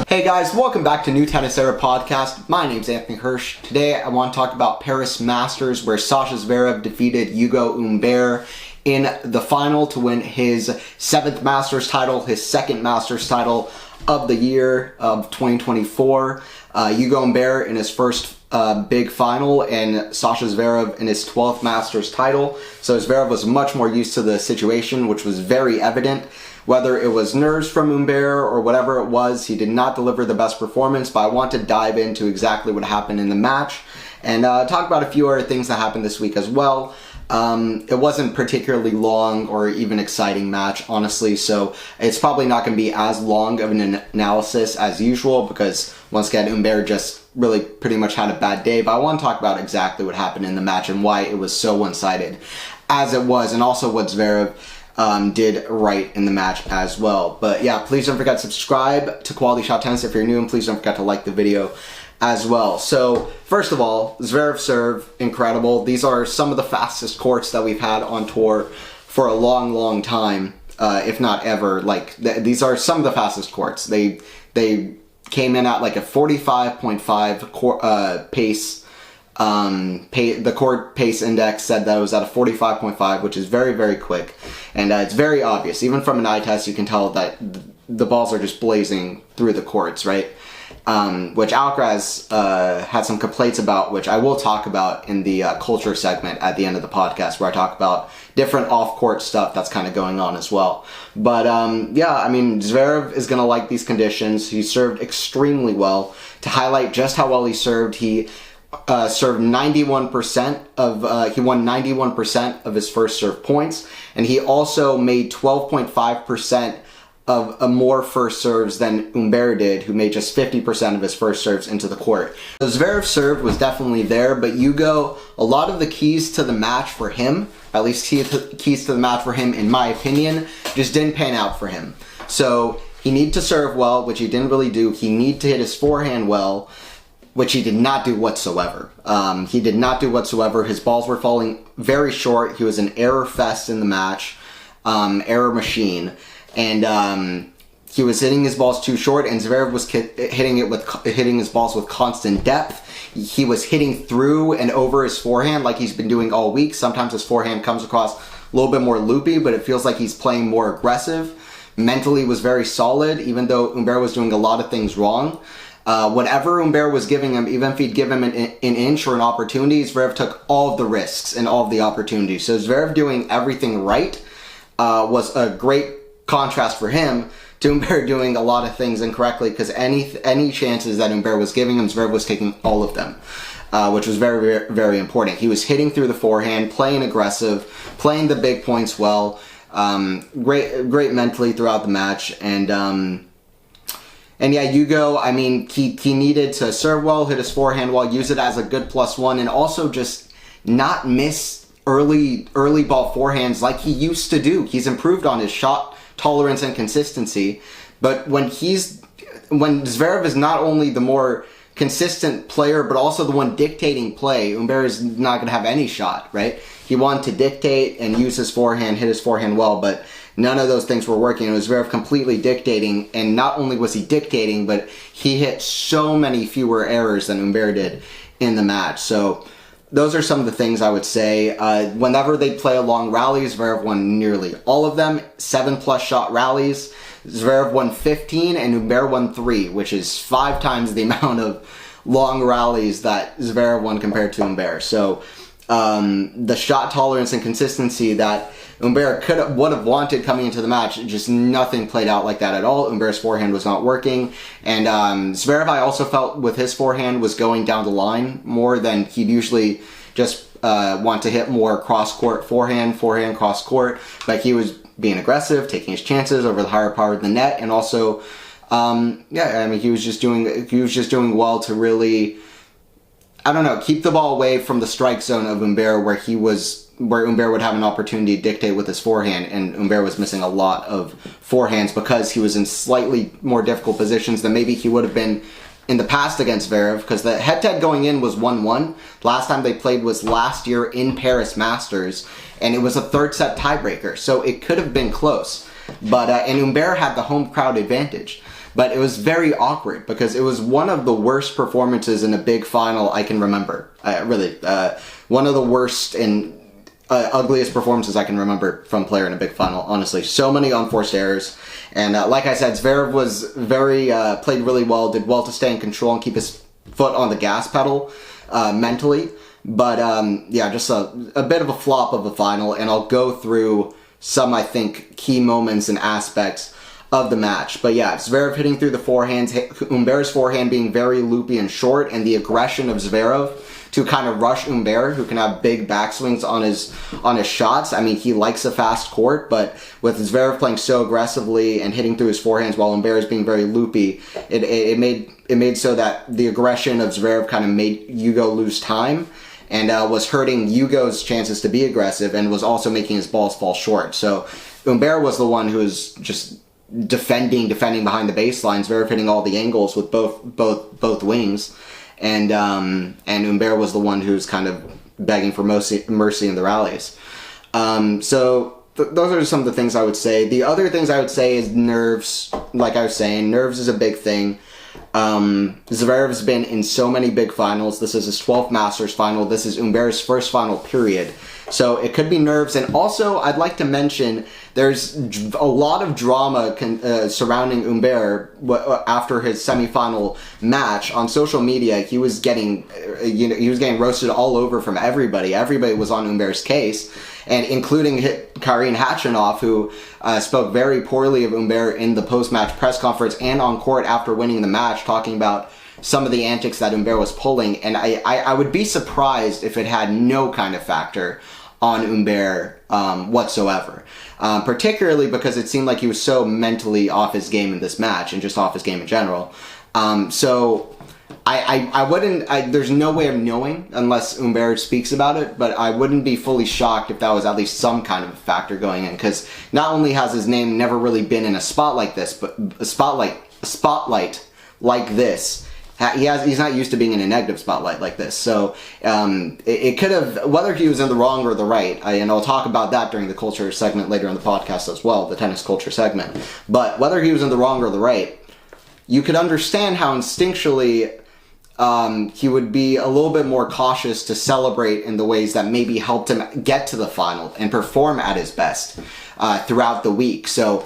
Hey guys, welcome back to New Tennis Era Podcast. My name's Anthony Hirsch. Today I want to talk about Paris Masters, where Sasha Zverev defeated Ugo Humbert in the final to win his 7th Masters title, his 2nd Masters title of the year of 2024. Ugo Humbert in his first big final, and Sasha Zverev in his 12th Masters title. So Zverev was much more used to the situation, which was very evident. Whether it was nerves from Humbert or whatever it was, he did not deliver the best performance, but I want to dive into exactly what happened in the match and talk about a few other things that happened this week as well. It wasn't particularly long or even exciting match, honestly, so it's probably not going to be as long of an analysis as usual because, once again, Humbert just really pretty much had a bad day, but I want to talk about exactly what happened in the match and why it was so one-sided as it was, and also what Zverev did right in the match as well. But yeah, please don't forget to subscribe to QualityShot Tennis if you're new, and please don't forget to like the video as well. So first of all, Zverev serve, incredible. These are some of the fastest courts that we've had on tour for a long time, if not ever. Like these are some of the fastest courts. They came in at like a 45.5 pace. The court pace index said that it was at a 45.5, which is very quick, and it's very obvious. Even from an eye test, you can tell that the balls are just blazing through the courts, right? Which Alcaraz had some complaints about, which I will talk about in the culture segment at the end of the podcast, where I talk about different off-court stuff that's kind of going on as well. But yeah, I mean, Zverev is going to like these conditions. He served extremely well. To highlight just how well he served, he served 91% of, he won 91% of his first serve points, and he also made 12.5% of more first serves than Humbert did, who made just 50% of his first serves into the court. So Zverev's serve was definitely there, but Ugo, a lot of the keys to the match for him, at least keys to the match for him, in my opinion, just didn't pan out for him. So he needed to serve well, which he didn't really do. He needed to hit his forehand well, which he did not do whatsoever. He did not do whatsoever. His balls were falling very short. He was an error fest in the match, error machine, and he was hitting his balls too short. And Zverev was hitting his balls with constant depth. He was hitting through and over his forehand like he's been doing all week. Sometimes his forehand comes across a little bit more loopy, but it feels like he's playing more aggressive. Mentally was very solid, even though Humbert was doing a lot of things wrong. Whatever Humbert was giving him, even if he'd give him an inch or an opportunity, Zverev took all of the risks and all of the opportunities. So Zverev doing everything right was a great contrast for him to Humbert doing a lot of things incorrectly, because any chances that Humbert was giving him, Zverev was taking all of them, which was very important. He was hitting through the forehand, playing aggressive, playing the big points well, great mentally throughout the match, and yeah, Ugo, I mean, he needed to serve well, hit his forehand well, use it as a good +1, and also just not miss early ball forehands like he used to do. He's improved on his shot tolerance and consistency, but when Zverev is not only the more consistent player, but also the one dictating play, Humbert is not going to have any shot, right? He wanted to dictate and use his forehand, hit his forehand well, but none of those things were working. It was Zverev completely dictating, and not only was he dictating, but he hit so many fewer errors than Humbert did in the match. So those are some of the things I would say. Whenever they play a long rally, Zverev won nearly all of them, 7+ shot rallies. Zverev won 15 and Humbert won 3, which is 5 times the amount of long rallies that Zverev won compared to Humbert. So the shot tolerance and consistency that Humbert would have wanted coming into the match, just nothing played out like that at all. Humbert's forehand was not working, and Zverev, I also felt with his forehand, was going down the line more than he'd usually just want to hit more cross-court forehand, cross-court, but he was being aggressive, taking his chances over the higher power of the net, and also, yeah, I mean, he was just doing well to really, I don't know, keep the ball away from the strike zone of Humbert, where Humbert would have an opportunity to dictate with his forehand, and Humbert was missing a lot of forehands because he was in slightly more difficult positions than maybe he would have been in the past against Zverev, because the head-to-head going in was 1-1. Last time they played was last year in Paris Masters, and it was a third set tiebreaker, so it could have been close. But and Humbert had the home crowd advantage. but it was very awkward because it was one of the worst performances in a big final I can remember. Really, one of the worst and ugliest performances I can remember from a player in a big final, honestly. So many unforced errors. And like I said, Zverev was played really well, did well to stay in control and keep his foot on the gas pedal mentally. But yeah, just a bit of a flop of a final, and I'll go through some, I think, key moments and aspects of the match. But yeah, Zverev hitting through the forehands, Humbert's forehand being very loopy and short, and the aggression of Zverev to kind of rush Humbert, who can have big backswings on his shots. I mean, he likes a fast court, but with Zverev playing so aggressively and hitting through his forehands while Humbert is being very loopy, it made so that the aggression of Zverev kind of made Ugo lose time, and was hurting Ugo's chances to be aggressive, and was also making his balls fall short. So Humbert was the one who was just defending behind the baseline. Zverev hitting all the angles with both wings, and Humbert was the one who's kind of begging for mercy in the rallies. So those are some of the things I would say. The other things I would say is nerves. Like I was saying, nerves is a big thing. Zverev's been in so many big finals. This is his 12th Masters final. This is Humbert's first final, period. So it could be nerves. And also, I'd like to mention, there's a lot of drama surrounding Humbert after his semifinal match. On social media, he was getting, roasted all over from everybody. Everybody was on Humbert's case, and including Karin Khachanov, who spoke very poorly of Humbert in the post-match press conference and on court after winning the match, talking about some of the antics that Humbert was pulling. And I would be surprised if it had no kind of factor on Humbert whatsoever. Particularly because it seemed like he was so mentally off his game in this match, and just off his game in general. So I wouldn't, there's no way of knowing unless Humbert speaks about it, but I wouldn't be fully shocked if that was at least some kind of a factor going in, because not only has his name never really been in a spot like this, but a spotlight like this. He's not used to being in a negative spotlight like this. So it could have, whether he was in the wrong or the right, and I'll talk about that during the culture segment later in the podcast as well, the tennis culture segment. But whether he was in the wrong or the right, you could understand how instinctually he would be a little bit more cautious to celebrate in the ways that maybe helped him get to the final and perform at his best throughout the week. So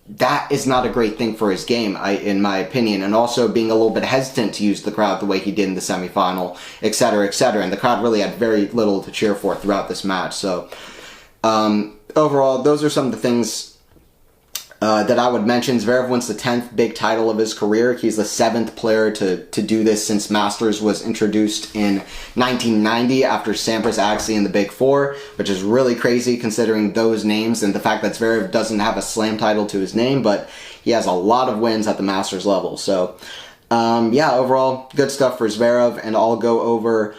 that is not a great thing for his game, in my opinion, and also being a little bit hesitant to use the crowd the way he did in the semifinal, etc., etc., and the crowd really had very little to cheer for throughout this match. So overall, those are some of the things that I would mention. Zverev wins the 10th big title of his career. He's the 7th player to do this since Masters was introduced in 1990 after Sampras, Agassi, and the Big Four, which is really crazy considering those names and the fact that Zverev doesn't have a slam title to his name, but he has a lot of wins at the Masters level. So yeah, overall, good stuff for Zverev, and I'll go over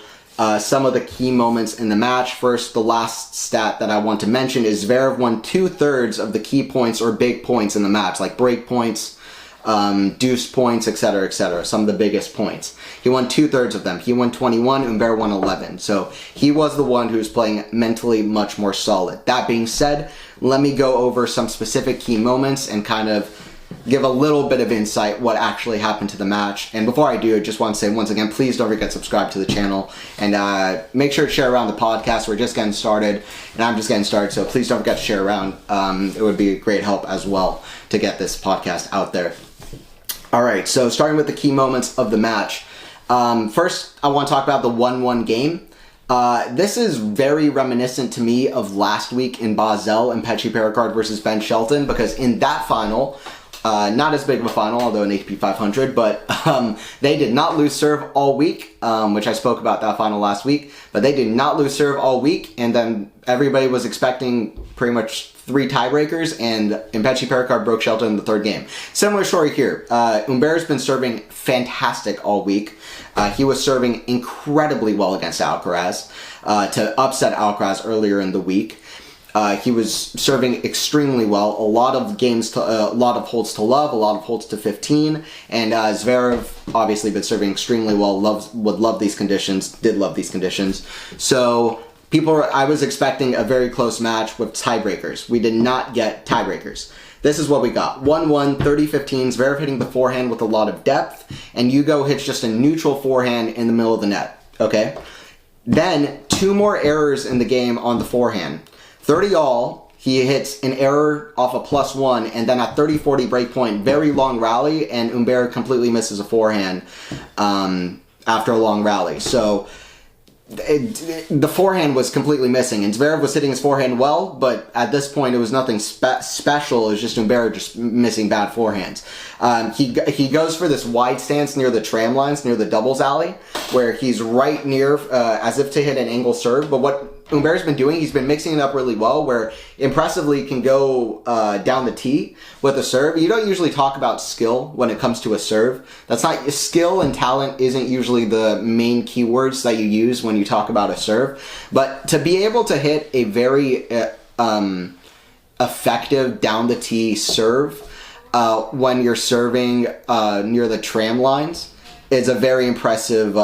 some of the key moments in the match. First, the last stat that I want to mention is Zverev won 2/3 of the key points or big points in the match, like break points, deuce points, etc., etc., some of the biggest points. He won 2/3 of them. He won 21, Humbert won 11. So he was the one who's playing mentally much more solid. That being said, let me go over some specific key moments and kind of give a little bit of insight what actually happened to the match. And before I do, I just want to say once again, please don't forget to subscribe to the channel, and make sure to share around the podcast. We're just getting started, and I'm just getting started, so please don't forget to share around. It would be a great help as well to get this podcast out there. Alright, so starting with the key moments of the match. First, I want to talk about the 1-1 game. This is very reminiscent to me of last week in Basel and Petchy Pericard versus Ben Shelton, because in that final, not as big of a final, although an ATP 500, but they did not lose serve all week, which I spoke about that final last week, but they did not lose serve all week, and then everybody was expecting pretty much 3 tiebreakers, and Petchy Pericard broke Shelton in the 3rd game. Similar story here. Humbert's been serving fantastic all week. He was serving incredibly well against Alcaraz to upset Alcaraz earlier in the week. He was serving extremely well. A lot of holds to love, a lot of holds to 15, and Zverev obviously been serving extremely well. Would love these conditions. Did love these conditions. So I was expecting a very close match with tiebreakers. We did not get tiebreakers. this is what we got. 1-1, 30-15, Zverev hitting the forehand with a lot of depth, and Ugo hits just a neutral forehand in the middle of the net, okay? Then, 2 more errors in the game on the forehand. 30-all, he hits an error off a +1, and then at 30-40 break point, very long rally, and Humbert completely misses a forehand after a long rally. So, the forehand was completely missing, and Zverev was hitting his forehand well, but at this point it was nothing special. It was just Humbert just missing bad forehands. He goes for this wide stance near the tram lines, near the doubles alley, where he's right near, as if to hit an angle serve, but what Humbert's been doing, he's been mixing it up really well, where impressively can go down the tee with a serve. You don't usually talk about skill when it comes to a serve. That's not, skill and talent isn't usually the main keywords that you use when you talk about a serve. But to be able to hit a very effective down the tee serve when you're serving near the tram lines is a very impressive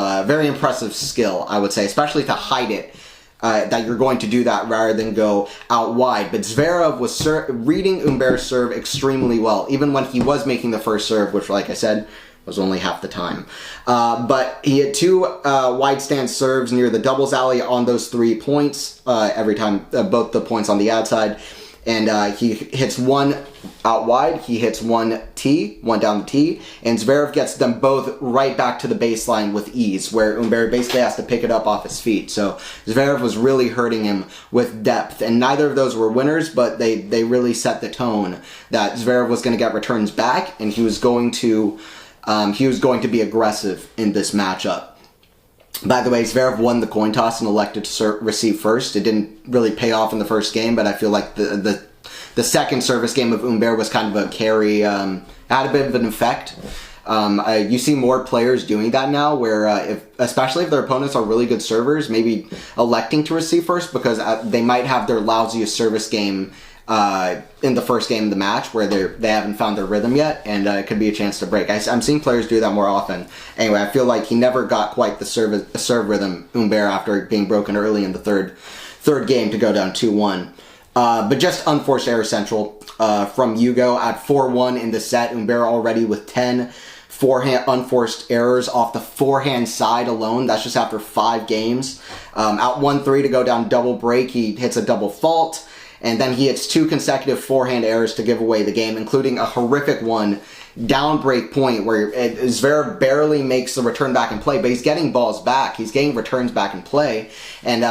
skill, I would say, especially to hide it. That you're going to do that rather than go out wide. But Zverev was reading Humbert's serve extremely well, even when he was making the first serve, which, like I said, was only half the time. But he had 2 wide stance serves near the doubles alley on those 3 points, every time, both the points on the outside. And he hits 1 out wide, he hits 1 down the tee, and Zverev gets them both right back to the baseline with ease, where Humbert basically has to pick it up off his feet. So Zverev was really hurting him with depth, and neither of those were winners, but they really set the tone that Zverev was going to get returns back, and he was going to be aggressive in this matchup. By the way, Zverev won the coin toss and elected to receive first. It didn't really pay off in the first game, but I feel like the second service game of Humbert was kind of a carry, had a bit of an effect. You see more players doing that now, where especially if their opponents are really good servers, maybe electing to receive first because they might have their lousiest service game in the first game of the match where they haven't found their rhythm yet, and it could be a chance to break. I'm seeing players do that more often. Anyway, I feel like he never got quite the serve rhythm, Humbert, after being broken early in the third game to go down 2-1. But just unforced error central from Ugo at 4-1 in the set. Humbert already with 10 forehand unforced errors off the forehand side alone. That's just after 5 games. Out 1-3 to go down double break. He hits a double fault. And then he hits 2 consecutive forehand errors to give away the game, including a horrific one down break point where Zverev barely makes the return back in play, but he's getting balls back. He's getting returns back in play. And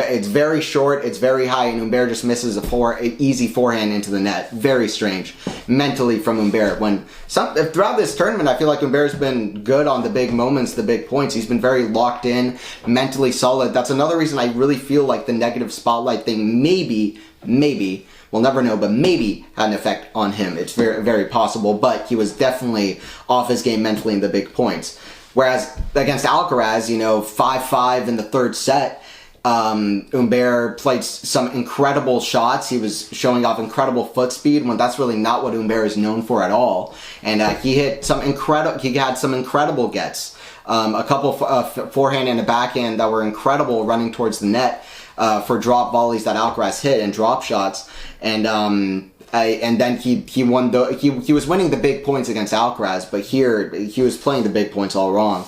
it's very short, it's very high, and Humbert just misses an easy forehand into the net. Very strange mentally from Humbert. Throughout this tournament, I feel like Humbert's been good on the big moments, the big points. He's been very locked in, mentally solid. That's another reason I really feel like the negative spotlight thing maybe, we'll never know, but maybe had an effect on him. It's very, very possible, but he was definitely off his game mentally in the big points. Whereas against Alcaraz, 5-5 in the third set, Humbert played some incredible shots. He was showing off incredible foot speed when that's really not what Humbert is known for at all. And he had some incredible gets. A couple forehand and a backhand that were incredible running towards the net. For drop volleys that Alcaraz hit and drop shots, and then he won he was winning the big points against Alcaraz, but here he was playing the big points all wrong.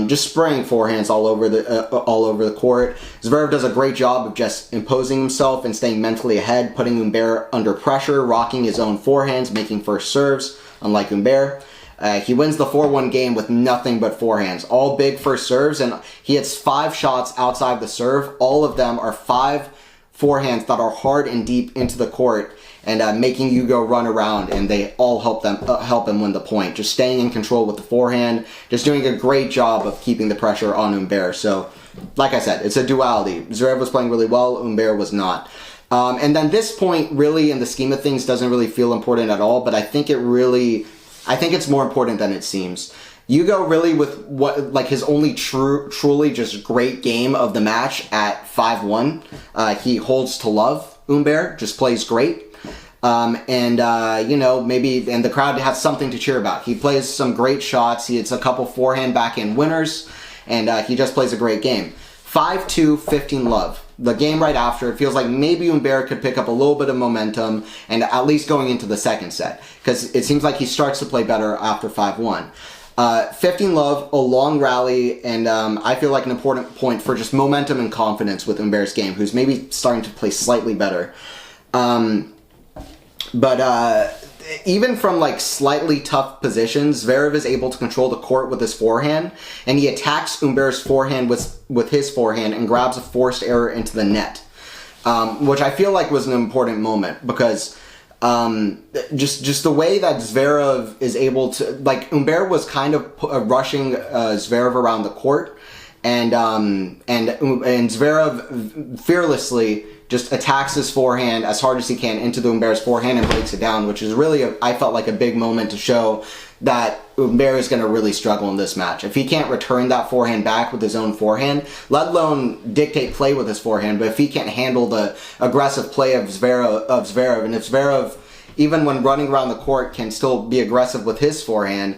Just spraying forehands all over the court. Zverev does a great job of just imposing himself and staying mentally ahead, putting Humbert under pressure, rocking his own forehands, making first serves, unlike Humbert. He wins the 4-1 game with nothing but forehands. All big first serves, and he hits 5 shots outside the serve. All of them are 5 forehands that are hard and deep into the court and making Ugo run around, and they all help him win the point. Just staying in control with the forehand, just doing a great job of keeping the pressure on Humbert. So, like I said, it's a duality. Zverev was playing really well, Humbert was not. And then this point, really, in the scheme of things, doesn't really feel important at all, but I think it's more important than it seems. Ugo really with his only truly just great game of the match at 5-1. He holds to love. Humbert just plays great. And the crowd has something to cheer about. He plays some great shots. He hits a couple forehand backhand winners, and he just plays a great game. 5-2, 15 love. The game right after, it feels like maybe Humbert could pick up a little bit of momentum and at least going into the second set, because it seems like he starts to play better after 5-1. 15 love, a long rally, and I feel like an important point for just momentum and confidence with Humbert's game, who's maybe starting to play slightly better. Even from like slightly tough positions, Zverev is able to control the court with his forehand, and he attacks Humbert's forehand with his forehand and grabs a forced error into the net, which I feel like was an important moment, because just the way that Zverev is able to, like, Humbert was kind of rushing Zverev around the court, and Zverev fearlessly just attacks his forehand as hard as he can into the Humbert's forehand and breaks it down, which is really, I felt like a big moment to show that Humbert is going to really struggle in this match. If he can't return that forehand back with his own forehand, let alone dictate play with his forehand, but if he can't handle the aggressive play of Zverev, and if Zverev, even when running around the court, can still be aggressive with his forehand,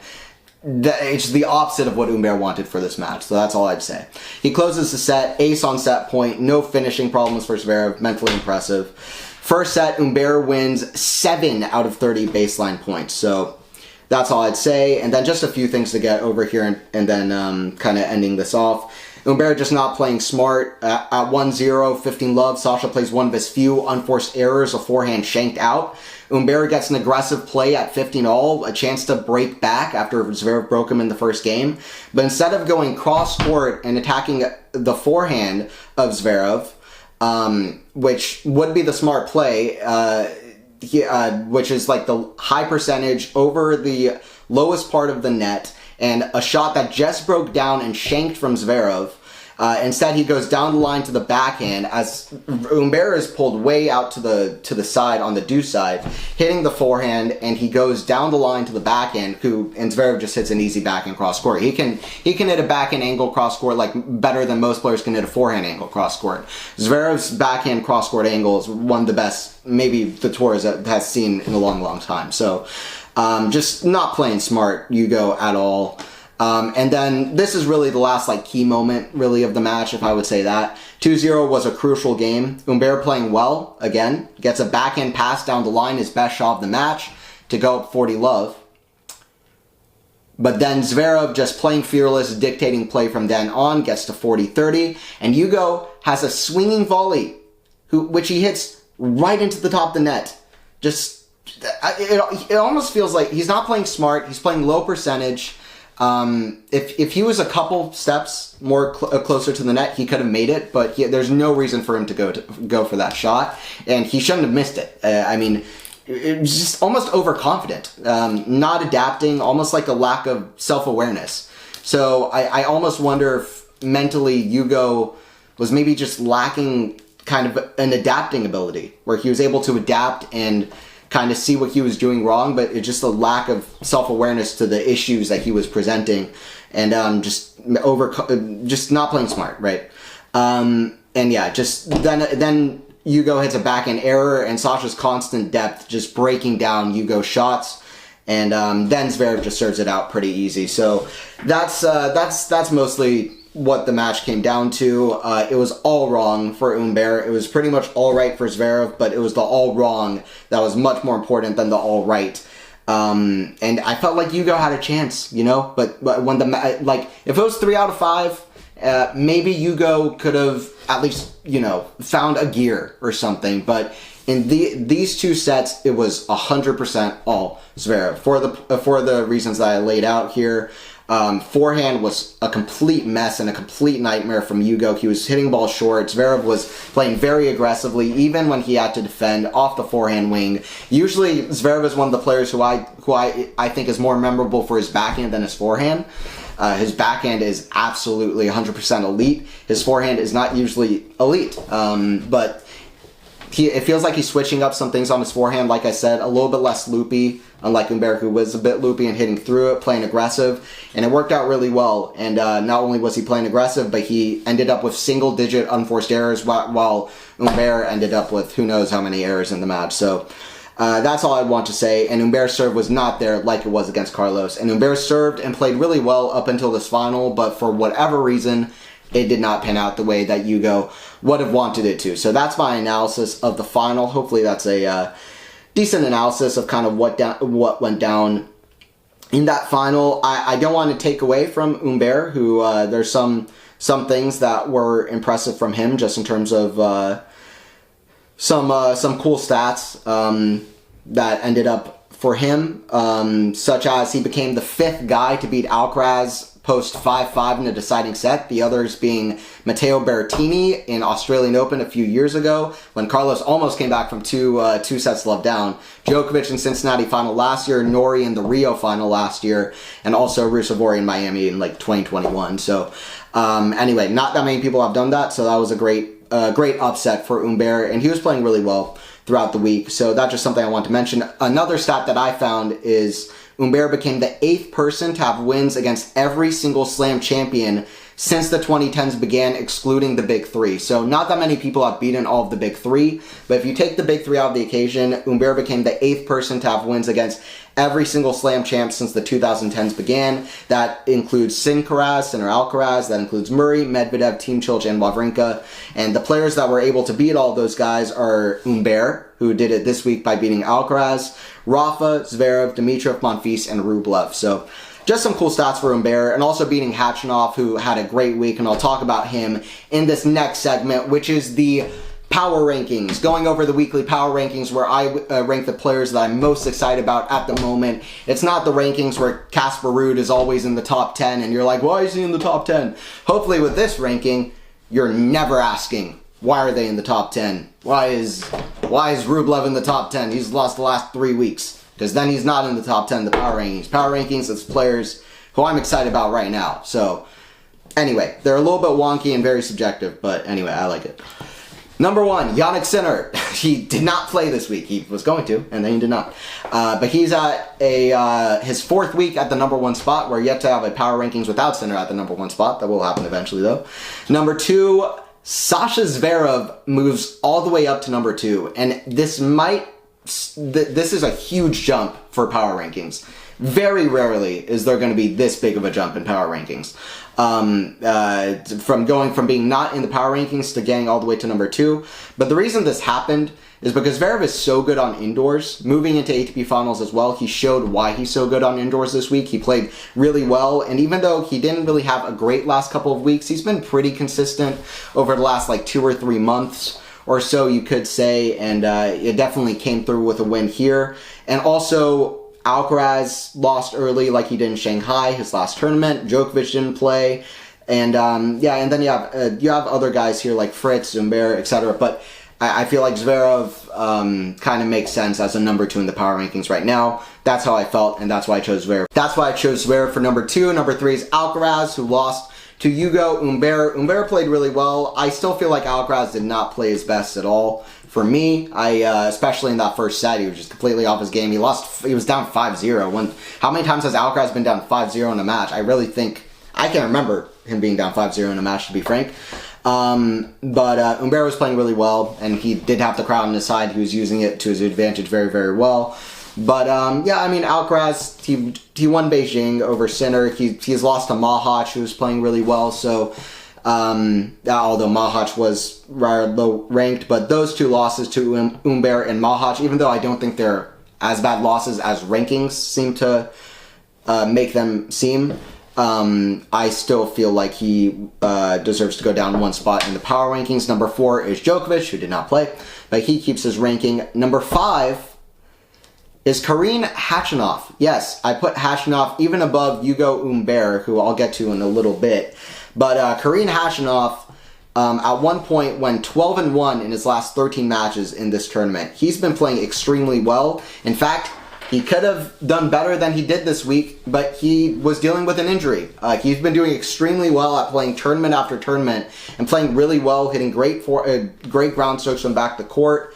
it's the opposite of what Humbert wanted for this match, so that's all I'd say. He closes the set, ace on set point, no finishing problems for Zverev, mentally impressive. First set, Humbert wins 7 out of 30 baseline points, so that's all I'd say. And then just a few things to get over here, and then kind of ending this off. Humbert just not playing smart. At 1-0, 15 love, Sasha plays one of his few unforced errors, a forehand shanked out. Humbert gets an aggressive play at 15-all, a chance to break back after Zverev broke him in the first game. But instead of going cross-court and attacking the forehand of Zverev, which would be the smart play, which is like the high percentage over the lowest part of the net, and a shot that just broke down and shanked from Zverev. Instead, he goes down the line to the backhand as Humbert is pulled way out to the side on the deuce side, hitting the forehand, and he goes down the line to the backhand. And Zverev just hits an easy backhand cross court. He can hit a backhand angle cross court like better than most players can hit a forehand angle cross court. Zverev's backhand cross court angle is one of the best maybe the tour has seen in a long time. So just not playing smart, Ugo, at all. And then this is really the last key moment really of the match, if I would say that. 2-0 was a crucial game. Humbert playing well, again, gets a backhand pass down the line, his best shot of the match, to go up 40 love. But then Zverev just playing fearless, dictating play from then on, gets to 40-30, and Ugo has a swinging volley, which he hits right into the top of the net. It almost feels like he's not playing smart, he's playing low percentage. If he was a couple steps more closer to the net, he could have made it, but there's no reason for him to go for that shot, and he shouldn't have missed it. It was just almost overconfident, not adapting, almost like a lack of self-awareness. So I almost wonder if mentally Ugo was maybe just lacking kind of an adapting ability, where he was able to adapt and kind of see what he was doing wrong, but it's just a lack of self-awareness to the issues that he was presenting, and just not playing smart, right? And yeah, just then Ugo hits a backhand error, and Sasha's constant depth just breaking down Ugo's shots, and then Zverev just serves it out pretty easy. So that's mostly what the match came down to. It was all wrong for Humbert. It was pretty much all right for Zverev, but it was the all wrong that was much more important than the all right. And I felt like Ugo had a chance, but when if it was 3 out of 5, maybe Ugo could have at least, found a gear or something. But in these two sets, it was 100% all Zverev for the reasons that I laid out here. Forehand was a complete mess and a complete nightmare from Ugo. He was hitting balls short. Zverev was playing very aggressively, even when he had to defend off the forehand wing. Usually, Zverev is one of the players who I think is more memorable for his backhand than his forehand. His backhand is absolutely 100% elite. His forehand is not usually elite, but it feels like he's switching up some things on his forehand. Like I said, a little bit less loopy, unlike Humbert, who was a bit loopy and hitting through it, playing aggressive, and it worked out really well. And not only was he playing aggressive, but he ended up with single-digit unforced errors, while Humbert ended up with who knows how many errors in the match. So that's all I want to say. And Humbert's serve was not there like it was against Carlos. And Humbert served and played really well up until this final, but for whatever reason, it did not pan out the way that Ugo would have wanted it to. So that's my analysis of the final. Hopefully that's a decent analysis of kind of what went down in that final. I don't want to take away from Humbert, who there's some things that were impressive from him, just in terms of some cool stats that ended up for him, such as he became the 5th guy to beat Alcaraz post 5-5 in a deciding set, the others being Matteo Berrettini in Australian Open a few years ago, when Carlos almost came back from two sets love down, Djokovic in Cincinnati final last year, Norrie in the Rio final last year, and also Rusevori in Miami in like 2021. So anyway, not that many people have done that, so that was a great upset for Humbert, and he was playing really well throughout the week. So that's just something I want to mention. Another stat that I found is Humbert became the 8th person to have wins against every single Slam champion since the 2010s began, excluding the Big Three. So not that many people have beaten all of the Big Three, but if you take the Big Three out of the occasion, Humbert became the 8th person to have wins against every single Slam champ since the 2010s began. That includes Sinner Alcaraz, that includes Murray, Medvedev, Team Cilic, and Wawrinka. And the players that were able to beat all those guys are Humbert, who did it this week by beating Alcaraz, Rafa, Zverev, Dimitrov, Monfils, and Rublev. So just some cool stats for Humbert, and also beating Khachanov, who had a great week, and I'll talk about him in this next segment, which is the power rankings. Going over the weekly power rankings where I rank the players that I'm most excited about at the moment. It's not the rankings where Casper Ruud is always in the top 10, and you're like, why is he in the top 10? Hopefully with this ranking, you're never asking, why are they in the top 10? Why is Rublev in the top 10? He's lost the last 3 weeks. Because then he's not in the top 10, the power rankings. Power rankings, it's players who I'm excited about right now. So, anyway, they're a little bit wonky and very subjective, but anyway, I like it. Number 1, Jannik Sinner. He did not play this week. He was going to, and then he did not. But he's at his 4th week at the number 1 spot. We're yet to have a power rankings without Sinner at the number 1 spot. That will happen eventually, though. Number 2, Sasha Zverev moves all the way up to number 2, and this is a huge jump for power rankings. Very rarely is there going to be this big of a jump in power rankings. From going from being not in the power rankings to getting all the way to number 2. But the reason this happened is because Zverev is so good on indoors. Moving into ATP finals as well, he showed why he's so good on indoors this week. He played really well, and even though he didn't really have a great last couple of weeks, he's been pretty consistent over the last like 2 or 3 months or so, you could say, and it definitely came through with a win here. And also, Alcaraz lost early like he did in Shanghai, his last tournament. Djokovic didn't play. And and then you have other guys here like Fritz, Humbert, etc. But I feel like Zverev kind of makes sense as a number 2 in the power rankings right now. That's how I felt, and that's why I chose Zverev. That's why I chose Zverev for number 2. Number 3 is Alcaraz, who lost to Ugo Humbert. Humbert played really well. I still feel like Alcaraz did not play his best at all. For me, especially in that first set, he was just completely off his game. He was down 5-0. How many times has Alcaraz been down 5-0 in a match? I can't remember him being down 5-0 in a match, to be frank. But Humbert was playing really well, and he did have the crowd on his side. He was using it to his advantage very, very well. But Alcaraz, he won Beijing over Sinner. He's lost to Mahac, who was playing really well. So, although Mahac was low ranked, but those 2 losses to Humbert and Mahac, even though I don't think they're as bad losses as rankings seem to make them seem, I still feel like he deserves to go down 1 spot in the power rankings. Number 4 is Djokovic, who did not play, but he keeps his ranking. Number 5 is Karen Khachanov. Yes, I put Khachanov even above Ugo Humbert, who I'll get to in a little bit. But Karen Khachanov, at one point, went 12-1 in his last 13 matches in this tournament. He's been playing extremely well. In fact, he could have done better than he did this week, but he was dealing with an injury. He's been doing extremely well at playing tournament after tournament and playing really well, hitting great ground strokes from back to court.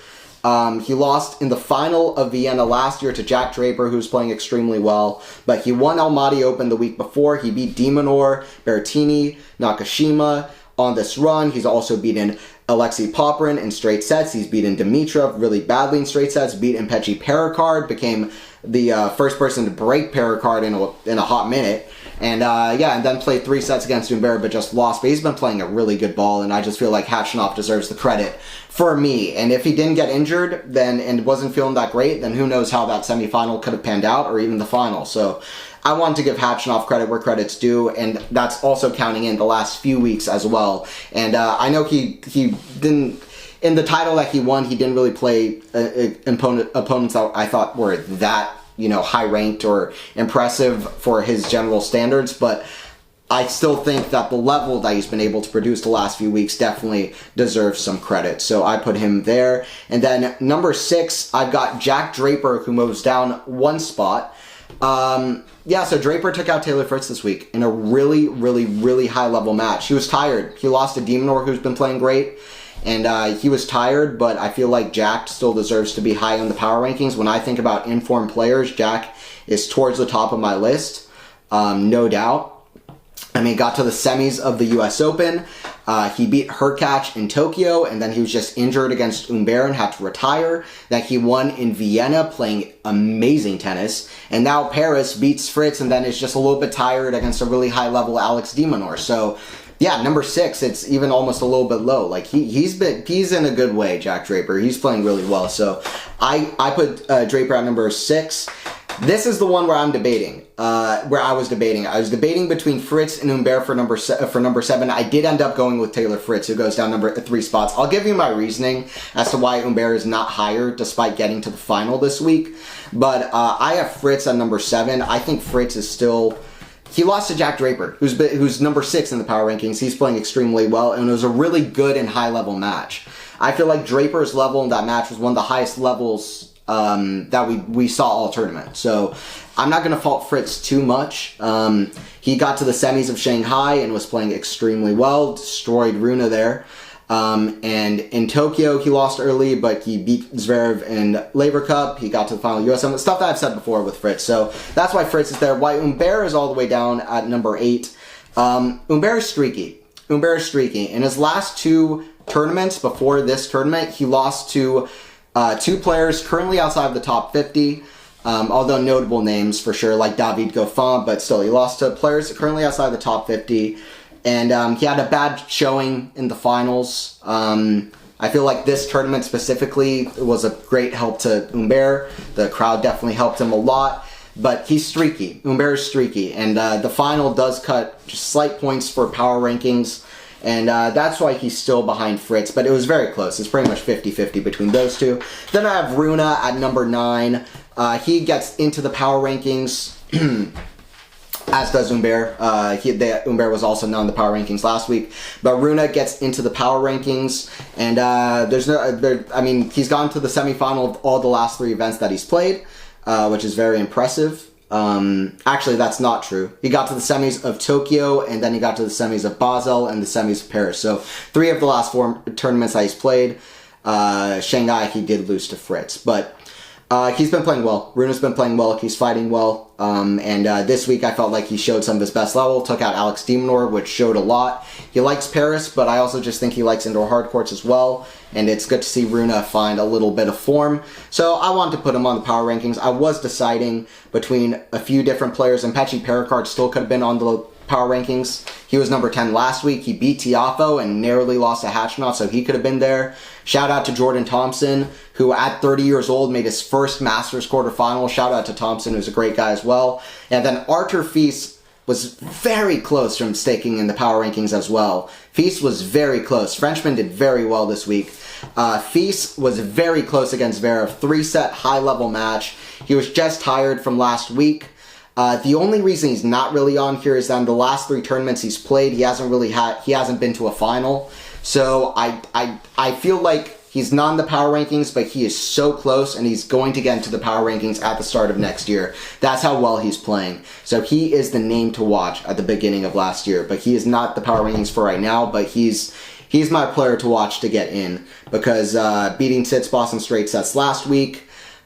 He lost in the final of Vienna last year to Jack Draper, who's playing extremely well. But he won Almaty Open the week before. He beat De Minaur, Berrettini, Nakashima on this run. He's also beaten Alexei Popyrin in straight sets. He's beaten Dimitrov really badly in straight sets. Beat Mpechi Perricard. Became the first person to break Perricard in a hot minute. And yeah, and then played 3 sets against Humbert, but just lost. But he's been playing a really good ball, and I just feel like Khachanov deserves the credit for me. And if he didn't get injured then and wasn't feeling that great, then who knows how that semifinal could have panned out, or even the final. So I want to give Khachanov credit where credit's due, and that's also counting in the last few weeks as well. And I know he didn't, in the title that he won, he didn't really play opponents that I thought were that, you know, high ranked or impressive for his general standards, but I still think that the level that he's been able to produce the last few weeks definitely deserves some credit. So I put him there. And then number 6, I've got Jack Draper, who moves down 1 spot. Yeah, so Draper took out Taylor Fritz this week in a really, really, really high level match. He was tired. He lost to Demonor, who's been playing great. And he was tired, but I feel like Jack still deserves to be high on the power rankings. When I think about informed players, Jack is towards the top of my list, no doubt. I mean, got to the semis of the US Open. He beat Hurkacz in Tokyo, and then he was just injured against Humbert and had to retire. Then he won in Vienna, playing amazing tennis. And now Paris beats Fritz, and then is just a little bit tired against a really high-level Alex de Minaur. So yeah, number 6, it's even almost a little bit low. Like he's in a good way, Jack Draper. He's playing really well. So I put Draper at number 6. This is the one where I'm debating. Where I was debating between Fritz and Humbert for number 7. I did end up going with Taylor Fritz, who goes down 3 spots. I'll give you my reasoning as to why Humbert is not higher despite getting to the final this week. But I have Fritz at number 7. I think Fritz is still. He lost to Jack Draper, who's number 6 in the power rankings. He's playing extremely well, and it was a really good and high-level match. I feel like Draper's level in that match was one of the highest levels that we saw all tournament. So I'm not going to fault Fritz too much. He got to the semis of Shanghai and was playing extremely well, destroyed Rune there. And in Tokyo, he lost early, but he beat Zverev in Laver Cup. He got to the final US Open. Stuff that I've said before with Fritz. So that's why Fritz is there. Why Humbert is all the way down at number 8. Humbert is streaky. In his last 2 tournaments before this tournament, he lost to 2 players currently outside of the top 50. Although notable names for sure, like David Goffin, but still, he lost to players currently outside the top 50. And he had a bad showing in the finals. I feel like this tournament specifically was a great help to Humbert. The crowd definitely helped him a lot. But he's streaky. Humbert is streaky. And the final does cut just slight points for power rankings. And that's why he's still behind Fritz. But it was very close. It's pretty much 50-50 between those two. Then I have Rune at number 9. He gets into the power rankings. As does Humbert. Humbert was also not in the power rankings last week. But Rune gets into the power rankings. And he's gone to the semifinal of all the last 3 events that he's played, which is very impressive. Actually, that's not true. He got to the semis of Tokyo, and then he got to the semis of Basel and the semis of Paris. So 3 of the last 4 tournaments that he's played. Shanghai, he did lose to Fritz. But he's been playing well. Rune's been playing well. He's fighting well. And this week I felt like he showed some of his best level. Took out Alex de Minaur, which showed a lot. He likes Paris, but I also just think he likes indoor hard courts as well. And it's good to see Rune find a little bit of form. So I wanted to put him on the power rankings. I was deciding between a few different players, and Pechi Pericard still could have been on the power rankings. He was number 10 last week. He beat Tiafoe and narrowly lost to Khachanov, so he could have been there. Shout out to Jordan Thompson, who at 30 years old made his first Masters quarterfinal. Shout out to Thompson, who's a great guy as well. And then Artur Fils was very close from staking in the power rankings as well. Fils was very close. Frenchman did very well this week. Fils was very close against Zverev. 3-set high-level match. He was just tired from last week. The only reason he's not really on here is that in the last 3 tournaments he's played, he hasn't been to a final. So I feel like he's not in the power rankings, but he is so close, and he's going to get into the power rankings at the start of next year. That's how well he's playing. So he is the name to watch at the beginning of last year, but he is not the power rankings for right now, but he's my player to watch to get in, because beating Tsitsipas in straight sets last week,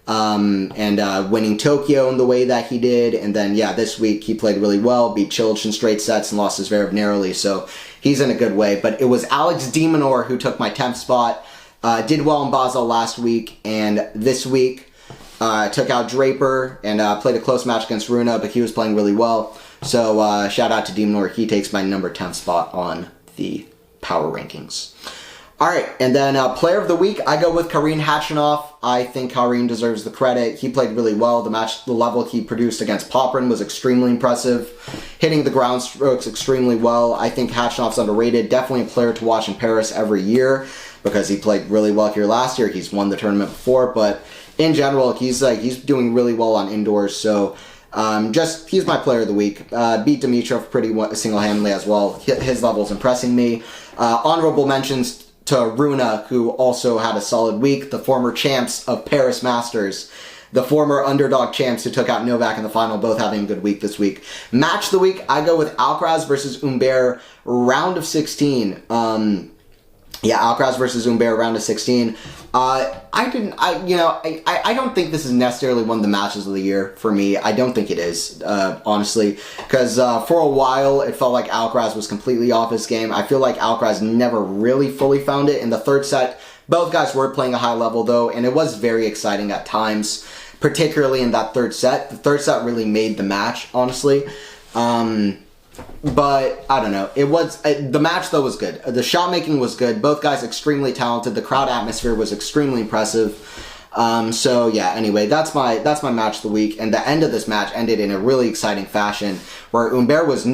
and winning Tokyo in the way that he did, and then this week he played really well, beat Cilic in straight sets and lost to Zverev narrowly, so he's in a good way. But it was Alex de Minaur who took my 10th spot, did well in Basel last week, and this week took out Draper and played a close match against Rune, but he was playing really well. So shout out to Demon, he takes my number 10 spot on the power rankings. All right, and then player of the week, I go with Karim Khachanov. I think Karim deserves the credit. He played really well. The level he produced against Popyrin was extremely impressive. Hitting the ground strokes extremely well. I think Khachanov's underrated. Definitely a player to watch in Paris every year because he played really well here last year. He's won the tournament before, but in general, he's doing really well on indoors. So he's my player of the week. Beat Dimitrov pretty single-handedly as well. His level's impressing me. Honorable mentions to Runa, who also had a solid week, the former champs of Paris Masters, the former underdog champs who took out Novak in the final, both having a good week this week. Match of the week, I go with Alcaraz versus Humbert, round of 16. Alcaraz versus Humbert, round of 16. I don't think this is necessarily one of the matches of the year for me. I don't think it is, honestly, because for a while it felt like Alcaraz was completely off his game. I feel like Alcaraz never really fully found it. In the third set, both guys were playing a high level though, and it was very exciting at times, particularly in that third set. The third set really made the match, honestly. But I don't know. It was the match though was good. The shot making was good. Both guys extremely talented. The crowd atmosphere was extremely impressive. So yeah. Anyway, that's my match of the week. And the end of this match ended in a really exciting fashion, where Humbert was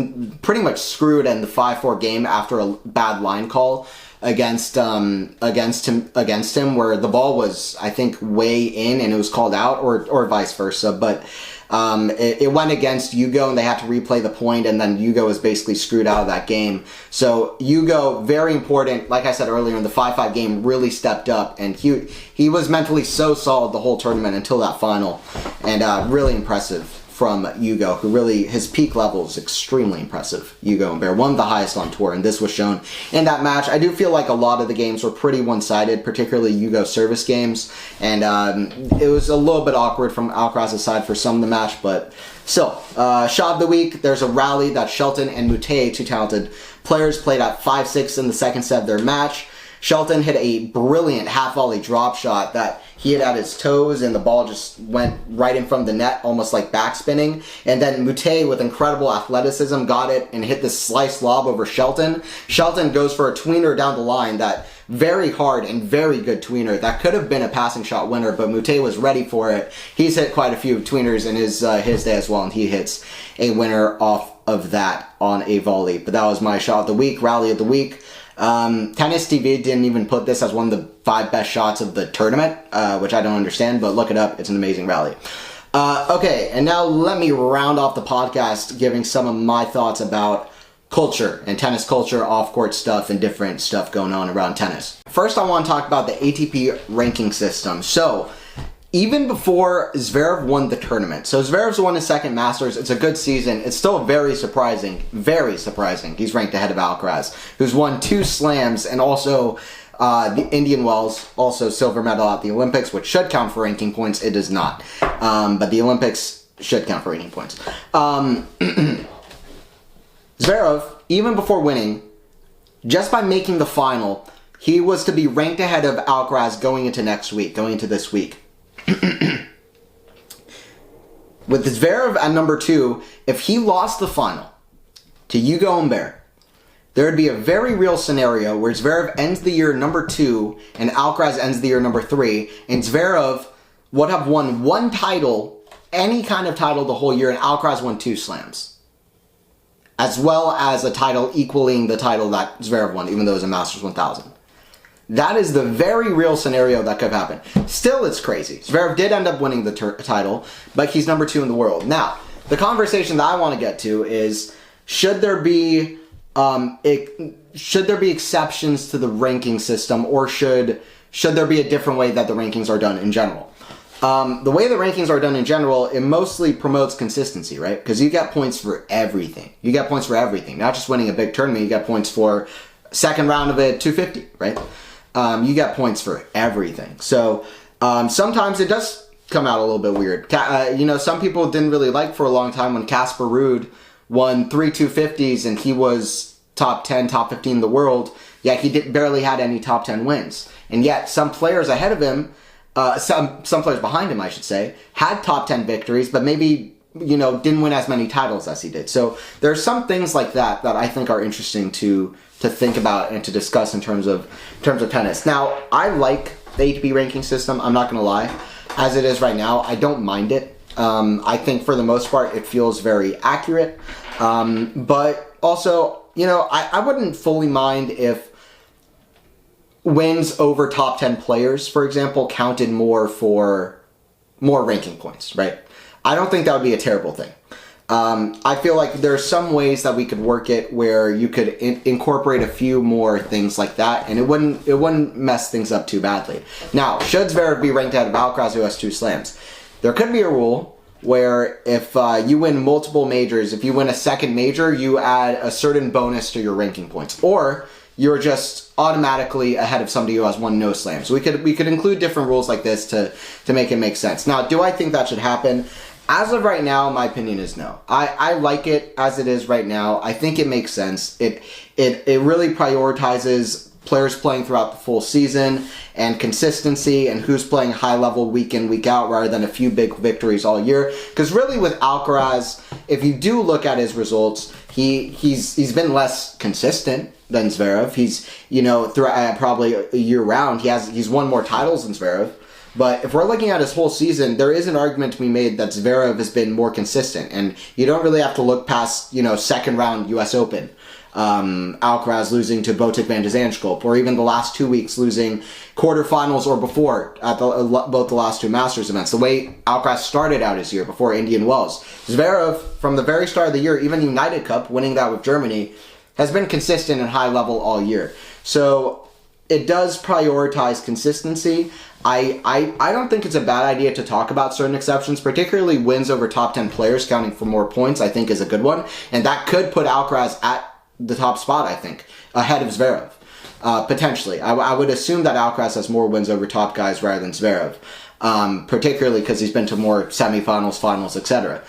pretty much screwed in the 5-4 game after a bad line call against him, where the ball was, I think, way in and it was called out, or vice versa. But it went against Ugo and they had to replay the point, and then Ugo was basically screwed out of that game. So Ugo, very important, like I said earlier, in the 5-5 game, really stepped up, and he was mentally so solid the whole tournament until that final, and really impressive from Ugo, who really, his peak level is extremely impressive. Ugo Humbert, one of the highest on tour, and this was shown in that match. I do feel like a lot of the games were pretty one-sided, particularly Ugo's service games, and it was a little bit awkward from Alcaraz's side for some of the match, but still. Shot of the week, there's a rally that Shelton and Moutet, two talented players, played at 5-6 in the second set of their match. Shelton hit a brilliant half-volley drop shot that he hit at his toes, and the ball just went right in front of the net, almost like backspinning. And then Moutet, with incredible athleticism, got it and hit this slice lob over Shelton. Shelton goes for a tweener down the line, that very hard and very good tweener. That could have been a passing shot winner, but Moutet was ready for it. He's hit quite a few tweeners in his day as well, and he hits a winner off of that on a volley. But that was my shot of the week, rally of the week. Tennis TV didn't even put this as one of the 5 best shots of the tournament, which I don't understand, but look it up. It's an amazing rally. Okay, and now let me round off the podcast giving some of my thoughts about culture and tennis culture, off-court stuff, and different stuff going on around tennis. First, I want to talk about the ATP ranking system. So, even before Zverev won the tournament, so Zverev's won his second Masters, it's a good season, it's still very surprising, he's ranked ahead of Alcaraz, who's won 2 slams, and also the Indian Wells, also silver medal at the Olympics, which should count for ranking points. It does not, but the Olympics should count for ranking points. Zverev, even before winning, just by making the final, he was to be ranked ahead of Alcaraz going into this week. With Zverev at number 2, if he lost the final to Ugo Humbert, there would be a very real scenario where Zverev ends the year number 2 and Alcaraz ends the year number 3, and Zverev would have won 1 title, any kind of title the whole year, and Alcaraz won 2 slams. As well as a title equaling the title that Zverev won, even though it was a Masters 1000. That is the very real scenario that could happen. Still, it's crazy. Zverev did end up winning the title, but he's number 2 in the world. Now, the conversation that I want to get to is, should there be exceptions to the ranking system, or should there be a different way that the rankings are done in general? The way the rankings are done in general, it mostly promotes consistency, right? Because you get points for everything. Not just winning a big tournament, you get points for second round of it, 250, right? You get points for everything. So sometimes it does come out a little bit weird. Some people didn't really like for a long time when Casper Ruud won 3 250s and he was top 10, top 15 in the world. Yet he barely had any top 10 wins. And yet some players ahead of him, some players behind him, I should say, had top 10 victories, but maybe didn't win as many titles as he did. So there's some things like that I think are interesting to think about and to discuss in terms of tennis. Now, I like the ATP ranking system, I'm not going to lie. As it is right now, I don't mind it. I think for the most part it feels very accurate. But also, I wouldn't fully mind if wins over top 10 players, for example, counted more for more ranking points, right? I don't think that would be a terrible thing. I feel like there are some ways that we could work it where you could incorporate a few more things like that, and it wouldn't mess things up too badly. Now, should Zverev be ranked out of Alcaraz, who has 2 slams? There could be a rule where if you win multiple majors, if you win a second major, you add a certain bonus to your ranking points, or you're just automatically ahead of somebody who has won no slams. So we could include different rules like this to make it make sense. Now, do I think that should happen? As of right now, my opinion is no. I like it as it is right now. I think it makes sense. It really prioritizes players playing throughout the full season and consistency and who's playing high level week in, week out rather than a few big victories all year. Because really with Alcaraz, if you do look at his results, he's been less consistent than Zverev. He's, throughout probably a year round, he's won more titles than Zverev. But if we're looking at his whole season, there is an argument to be made that Zverev has been more consistent. And you don't really have to look past, second round US Open. Alcaraz losing to Botic van de Zandschulp, or even the last 2 weeks losing quarterfinals or before at both the last 2 Masters events. The way Alcaraz started out his year before Indian Wells. Zverev, from the very start of the year, even United Cup, winning that with Germany, has been consistent and high level all year. So it does prioritize consistency. I don't think it's a bad idea to talk about certain exceptions, particularly wins over top 10 players counting for more points, I think is a good one. And that could put Alcaraz at the top spot, I think, ahead of Zverev, potentially. I would assume that Alcaraz has more wins over top guys rather than Zverev, particularly because he's been to more semifinals, finals, etc.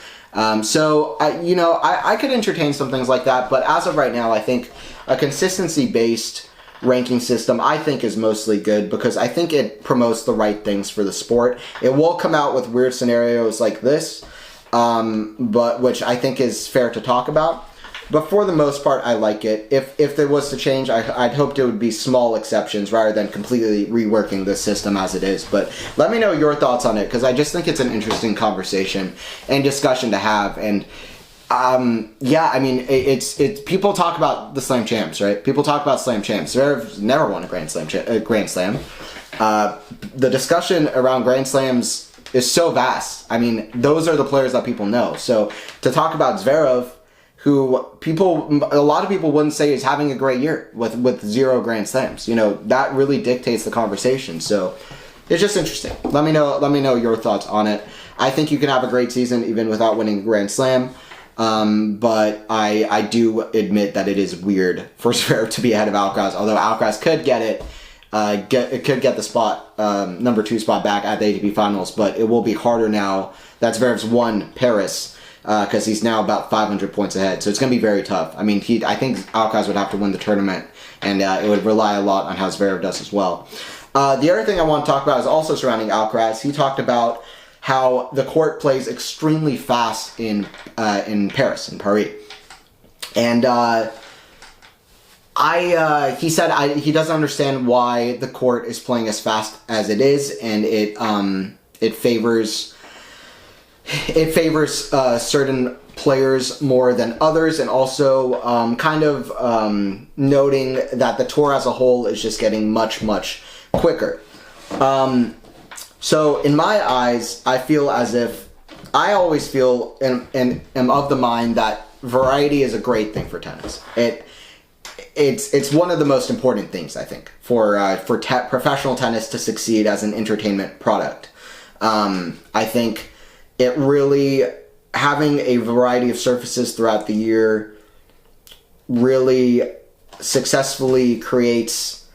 So I could entertain some things like that, but as of right now, I think a consistency-based ranking system I think is mostly good because I think it promotes the right things for the sport. It will come out with weird scenarios like this, but which I think is fair to talk about. But for the most part, I like it. If there was to change, I'd hope there would be small exceptions rather than completely reworking the system as it is. But let me know your thoughts on it because I just think it's an interesting conversation and discussion to have. And it's people talk about the Slam champs, right? People talk about Slam champs. Zverev's never won a Grand Slam. The discussion around Grand Slams is so vast. I mean, those are the players that people know. So to talk about Zverev, who a lot of people wouldn't say is having a great year with 0 Grand Slams. That really dictates the conversation. So it's just interesting. Let me know your thoughts on it. I think you can have a great season even without winning a Grand Slam. But I do admit that it is weird for Zverev to be ahead of Alcaraz, although Alcaraz could get it. Could get the spot, number 2 spot back at the ATP Finals, but it will be harder now that Zverev's won Paris, because he's now about 500 points ahead. So it's going to be very tough. I mean, I think Alcaraz would have to win the tournament, and it would rely a lot on how Zverev does as well. The other thing I want to talk about is also surrounding Alcaraz. He talked about how the court plays extremely fast in Paris, in Paris. And he said he doesn't understand why the court is playing as fast as it is, and it favors certain players more than others, and also noting that the tour as a whole is just getting much, much quicker. So in my eyes, I feel as if I always feel and am of the mind that variety is a great thing for tennis. It's one of the most important things, I think, for professional tennis to succeed as an entertainment product. I think it really, having a variety of surfaces throughout the year really successfully creates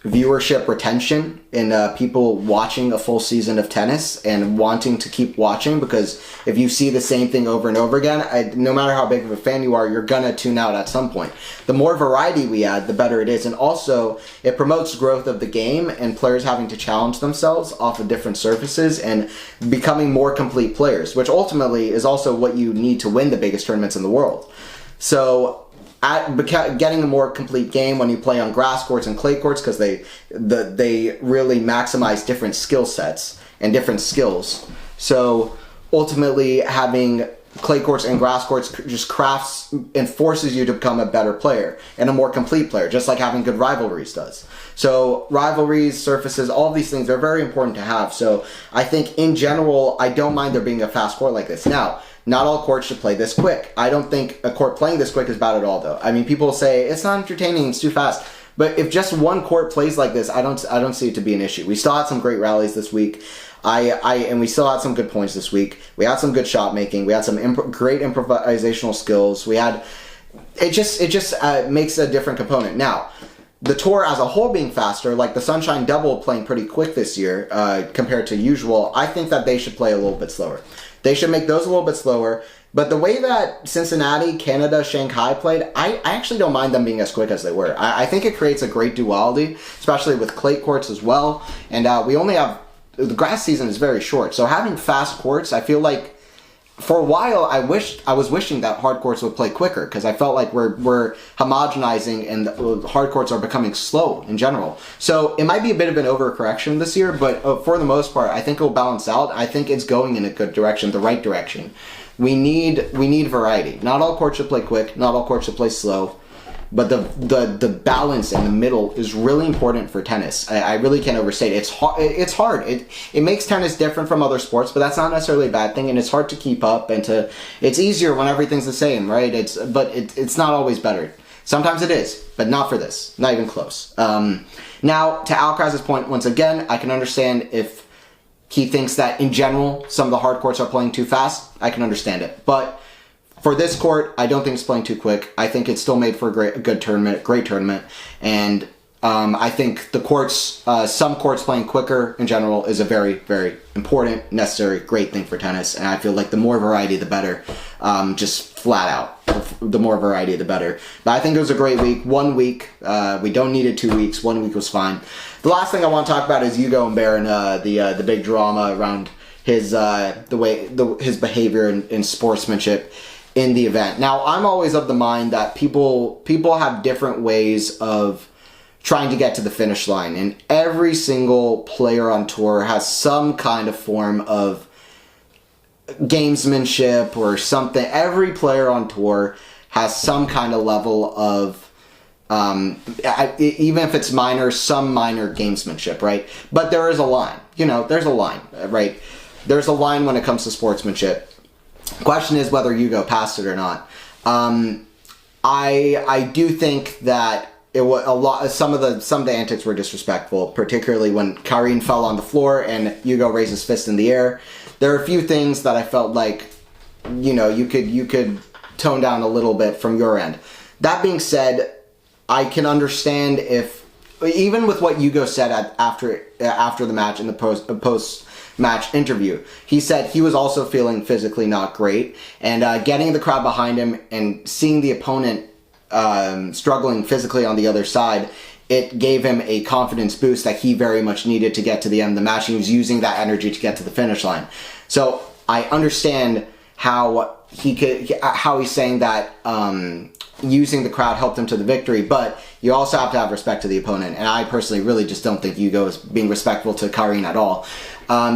viewership retention in people watching a full season of tennis and wanting to keep watching, because if you see the same thing over and over again, no matter how big of a fan you are, you're gonna tune out at some point. The more variety we add, the better it is, and also it promotes growth of the game and players having to challenge themselves off of different surfaces and becoming more complete players, which ultimately is also what you need to win the biggest tournaments in the world. So getting a more complete game when you play on grass courts and clay courts, because they really maximize different skill sets and different skills. So ultimately, having clay courts and grass courts just crafts and forces you to become a better player and a more complete player, just like having good rivalries does. So rivalries, surfaces, all of these things are very important to have. So I think in general, I don't mind there being a fast court like this. Now, not all courts should play this quick. I don't think a court playing this quick is bad at all, though. I mean, people say it's not entertaining, it's too fast. But if just one court plays like this, I don't see it to be an issue. We still had some great rallies this week. And we still had some good points this week. We had some good shot making. We had some great improvisational skills. It just makes a different component. Now, the tour as a whole being faster, like the Sunshine Double playing pretty quick this year compared to usual, I think that they should play a little bit slower. They should make those a little bit slower. But the way that Cincinnati, Canada, Shanghai played, I actually don't mind them being as quick as they were. I think it creates a great duality, especially with clay courts as well. And we only have... The grass season is very short. So having fast courts, I feel like for a while I was wishing that hard courts would play quicker, because I felt like we're homogenizing and the hard courts are becoming slow in general. So it might be a bit of an overcorrection this year, but for the most part, I think it'll balance out. I think it's going in a good direction, the right direction. We need variety. Not all courts should play quick. Not all courts should play slow. But the balance in the middle is really important for tennis. I really can't overstate it. It's hard. It makes tennis different from other sports, but that's not necessarily a bad thing. And it's hard to keep up it's easier when everything's the same, right? It's not always better. Sometimes it is, but not for this. Not even close. Now, to Alcaraz's point, once again, I can understand if he thinks that in general some of the hard courts are playing too fast. I can understand it, but for this court, I don't think it's playing too quick. I think it's still made for a great tournament, and I think the courts, some courts playing quicker in general is a very, very important, necessary, great thing for tennis, and I feel like the more variety, the better. Just flat out, the more variety, the better. But I think it was a great week. 1 week, we don't need it 2 weeks. 1 week was fine. The last thing I want to talk about is Ugo Humbert and the big drama around his his behavior and sportsmanship in the event. Now, I'm always of the mind that people have different ways of trying to get to the finish line, and every single player on tour has some kind of form of gamesmanship or something. Every player on tour has some kind of level of even if it's some minor gamesmanship, right? But there is a line. There's a line, right? There's a line when it comes to sportsmanship. Question is whether Ugo passed it or not. I do think that it was a lot. Some of the antics were disrespectful, particularly when Karine fell on the floor and Ugo raised his fist in the air. There are a few things that I felt like, you could tone down a little bit from your end. That being said, I can understand if, even with what Ugo said after the match in the post-match interview, he said he was also feeling physically not great, and getting the crowd behind him and seeing the opponent struggling physically on the other side, it gave him a confidence boost that he very much needed to get to the end of the match, and he was using that energy to get to the finish line. So I understand how he's saying that using the crowd helped him to the victory, but you also have to have respect to the opponent, and I personally really just don't think Ugo is being respectful to Karine at all.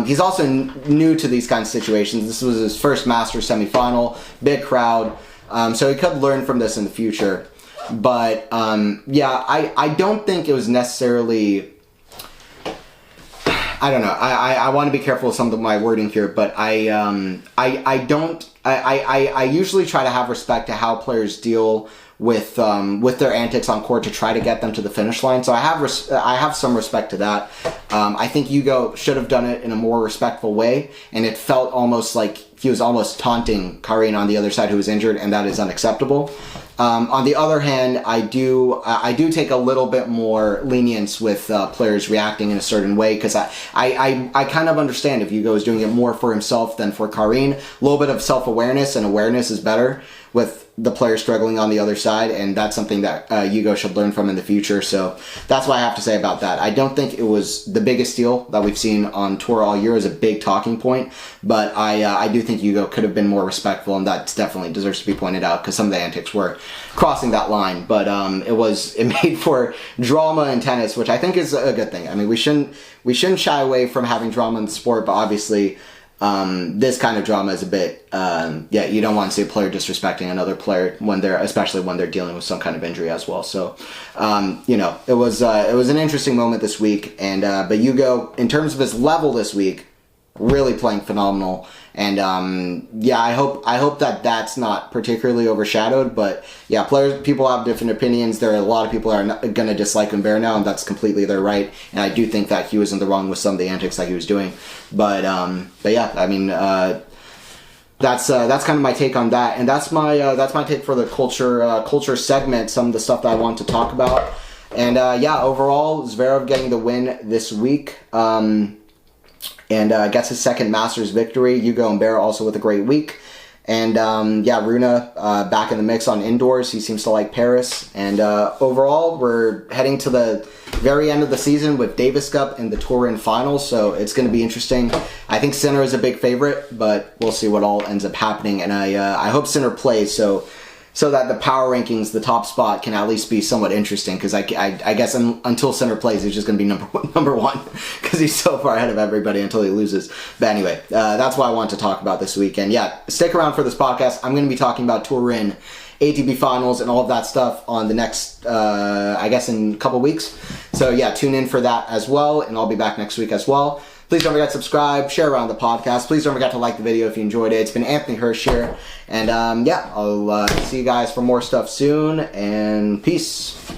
He's also new to these kinds of situations. This was his first Masters semifinal, big crowd, so he could learn from this in the future. But yeah, I don't think it was necessarily, I don't know, I want to be careful with some of my wording here, but I usually try to have respect to how players deal with their antics on court to try to get them to the finish line. So I have some respect to that. I think Ugo should have done it in a more respectful way, and it felt almost like he was almost taunting Karin on the other side who was injured, and that is unacceptable. On the other hand, I do take a little bit more lenience with players reacting in a certain way, because I kind of understand if Ugo is doing it more for himself than for Karin. A little bit of self-awareness and awareness is better with the player struggling on the other side, and that's something that Ugo should learn from in the future. So that's what I have to say about that. I don't think it was the biggest deal that we've seen on tour all year as a big talking point, but I do think Ugo could have been more respectful, and that definitely deserves to be pointed out, because some of the antics were crossing that line. But it made for drama in tennis, which I think is a good thing. I mean, we shouldn't shy away from having drama in the sport, but obviously this kind of drama is a bit, you don't want to see a player disrespecting another player especially when they're dealing with some kind of injury as well. So, it was an interesting moment this week, and but Ugo, in terms of his level this week, really playing phenomenal. And I hope that that's not particularly overshadowed. But yeah, people have different opinions. There are a lot of people that are going to dislike Humbert now, and that's completely their right. And I do think that he was in the wrong with some of the antics that he was doing. But yeah, I mean, that's kind of my take on that, and that's my take for the culture segment. Some of the stuff that I want to talk about, and overall, Zverev getting the win this week. And gets his second Masters victory. Ugo Humbert also with a great week. And Rune back in the mix on indoors. He seems to like Paris. And overall, we're heading to the very end of the season with Davis Cup and the Turin finals. So it's going to be interesting. I think Sinner is a big favorite, but we'll see what all ends up happening. And I hope Sinner plays so that the power rankings, the top spot, can at least be somewhat interesting, because I guess until Sinner plays, he's just going to be number one, because he's so far ahead of everybody until he loses. But anyway, that's what I want to talk about this weekend. Yeah, stick around for this podcast. I'm going to be talking about Turin, ATP Finals, and all of that stuff on the next, in a couple weeks. So yeah, tune in for that as well, and I'll be back next week as well. Please don't forget to subscribe, share around the podcast. Please don't forget to like the video if you enjoyed it. It's been Anthony Hirsch here. And I'll see you guys for more stuff soon. And peace.